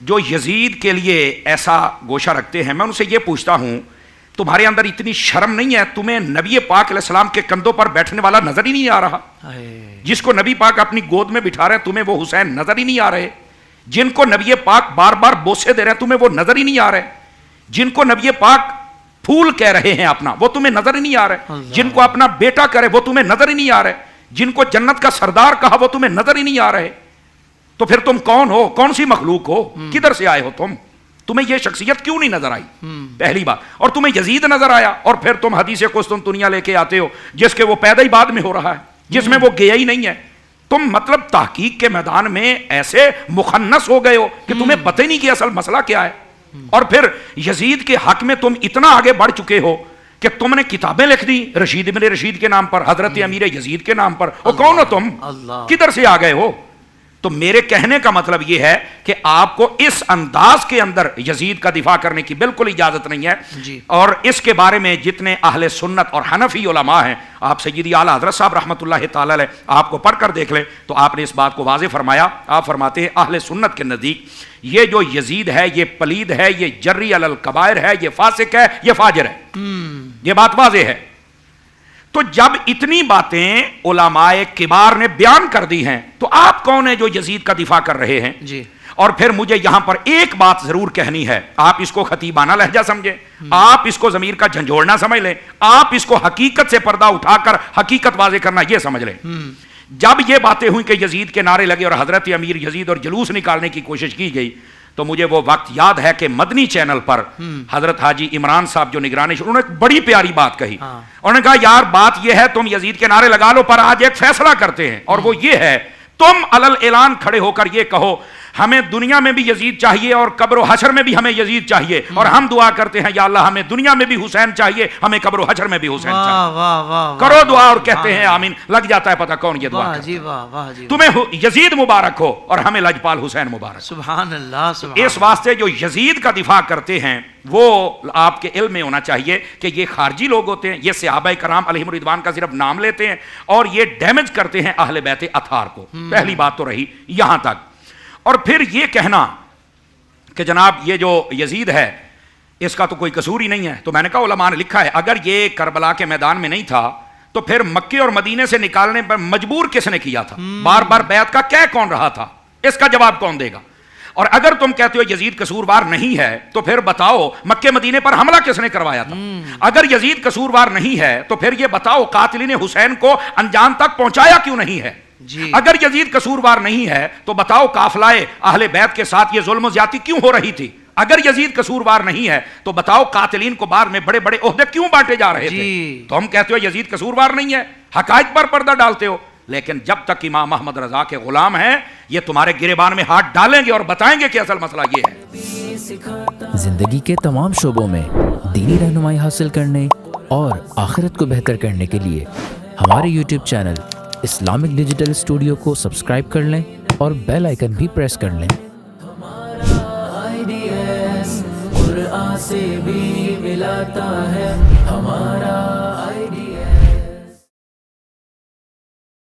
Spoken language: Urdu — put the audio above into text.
جو یزید کے لیے ایسا گوشہ رکھتے ہیں، میں ان سے یہ پوچھتا ہوں تمہارے اندر اتنی شرم نہیں ہے؟ تمہیں نبی پاک علیہ السلام کے کندھوں پر بیٹھنے والا نظر ہی نہیں آ رہا؟ جس کو نبی پاک اپنی گود میں بٹھا رہے ہیں تمہیں وہ حسین نظر ہی نہیں آ رہے؟ جن کو نبی پاک بار بار بوسے دے رہے ہیں تمہیں وہ نظر ہی نہیں آ رہے؟ جن کو نبی پاک پھول کہہ رہے ہیں اپنا وہ تمہیں نظر ہی نہیں آ رہے؟ جن کو اپنا بیٹا کرے وہ تمہیں نظر ہی نہیں آ رہے؟ جن کو جنت کا سردار کہا وہ تمہیں نظر ہی نہیں آ رہے؟ تو پھر تم کون ہو؟ کون سی مخلوق ہو؟ کدھر سے آئے ہو تم؟ تمہیں یہ شخصیت کیوں نہیں نظر آئی؟ پہلی بات. اور تمہیں یزید نظر آیا، اور پھر تم حدیث قسطنطنیہ لے کے آتے ہو جس کے وہ پیدا ہی بعد میں ہو رہا ہے، جس میں وہ گیا ہی نہیں ہے. تم مطلب تحقیق کے میدان میں ایسے مخنث ہو گئے ہو کہ تمہیں پتہ ہی نہیں کہ اصل مسئلہ کیا ہے. اور پھر یزید کے حق میں تم اتنا آگے بڑھ چکے ہو کہ تم نے کتابیں لکھ دی رشید ابن رشید کے نام پر، حضرت امیر یزید کے نام پر. وہ کون ہو تم؟ کدھر سے آ گئے ہو؟ تو میرے کہنے کا مطلب یہ ہے کہ آپ کو اس انداز کے اندر یزید کا دفاع کرنے کی بالکل اجازت نہیں ہے. اور اس کے بارے میں جتنے اہل سنت اور حنفی علماء ہیں، آپ سیدی اعلیٰ حضرت صاحب رحمۃ اللہ تعالی علیہ آپ کو پڑھ کر دیکھ لیں تو آپ نے اس بات کو واضح فرمایا. آپ فرماتے ہیں اہل سنت کے نزدیک یہ جو یزید ہے یہ پلید ہے، یہ جری علی الکبائر ہے، یہ فاسق ہے، یہ فاجر ہے. یہ بات واضح ہے. تو جب اتنی باتیں علماء کبار نے بیان کر دی ہیں تو آپ کون ہیں جو یزید کا دفاع کر رہے ہیں؟ اور پھر مجھے یہاں پر ایک بات ضرور کہنی ہے. آپ اس کو خطیبانہ لہجہ سمجھیں، آپ اس کو ضمیر کا جھنجھوڑنا سمجھ لیں، آپ اس کو حقیقت سے پردہ اٹھا کر حقیقت واضح کرنا یہ سمجھ لیں. جب یہ باتیں ہوئیں کہ یزید کے نعرے لگے اور حضرت امیر یزید اور جلوس نکالنے کی کوشش کی گئی تو مجھے وہ وقت یاد ہے کہ مدنی چینل پر حضرت حاجی عمران صاحب جو نگرانی انہوں نے ایک بڑی پیاری بات کہی. انہوں نے کہا یار بات یہ ہے تم یزید کے نعرے لگا لو پر آج ایک فیصلہ کرتے ہیں، اور وہ یہ ہے تم علل اعلان کھڑے ہو کر یہ کہو ہمیں دنیا میں بھی یزید چاہیے اور قبر و حشر میں بھی ہمیں یزید چاہیے، اور ہم دعا کرتے ہیں یا اللہ ہمیں دنیا میں بھی حسین چاہیے، ہمیں قبر و حشر میں بھی حسین چاہیے. کرو دعا اور کہتے ہیں آمین. لگ جاتا ہے پتہ کون یہ دعا کرتا ہے. تمہیں یزید مبارک ہو اور ہمیں لجپال حسین مبارک. سبحان اللہ. اس واسطے جو یزید کا دفاع کرتے ہیں وہ آپ کے علم میں ہونا چاہیے کہ یہ خارجی لوگ ہوتے ہیں، یہ صحابہ کرام علیہم الرضوان کا صرف نام لیتے ہیں اور یہ ڈیمیج کرتے ہیں اہل بیت اطہار کو. پہلی بات تو رہی یہاں تک. اور پھر یہ کہنا کہ جناب یہ جو یزید ہے اس کا تو کوئی قصور ہی نہیں ہے، تو میں نے کہا علماء نے لکھا ہے اگر یہ کربلا کے میدان میں نہیں تھا تو پھر مکے اور مدینے سے نکالنے پر مجبور کس نے کیا تھا؟ بار بار بیعت کا کہہ کون رہا تھا؟ اس کا جواب کون دے گا؟ اور اگر تم کہتے ہو یزید قصوروار نہیں ہے تو پھر بتاؤ مکے مدینے پر حملہ کس نے کروایا تھا؟ اگر یزید قصوروار نہیں ہے تو پھر یہ بتاؤ قاتلین حسین کو انجام تک پہنچایا کیوں نہیں ہے؟ اگر یزید قصوروار نہیں ہے تو بتاؤ قافلہ اہل بیت کے ساتھ یہ ظلم و زیادتی کیوں ہو رہی تھی؟ اگر یزید قصوروار نہیں ہے تو بتاؤ قاتلین کو بعد میں بڑے بڑے عہدے کیوں بانٹے جا رہے تھے؟ تو ہم کہتے ہو یزید قصوروار نہیں ہے، حقائق پر پردہ ڈالتے ہو. لیکن جب تک امام احمد رضا کے غلام ہیں یہ تمہارے گریبان میں ہاتھ ڈالیں گے اور بتائیں گے کہ اصل مسئلہ یہ ہے. زندگی کے تمام شعبوں میں دینی رہنمائی حاصل کرنے اور آخرت کو بہتر کرنے کے لیے ہمارے YouTube channel Islamic digital studio کو سبسکرائب کر لیں اور بیل آئیکن بھی پریس کر لیں. قرآن سے بھی ملاتا ہے ہمارا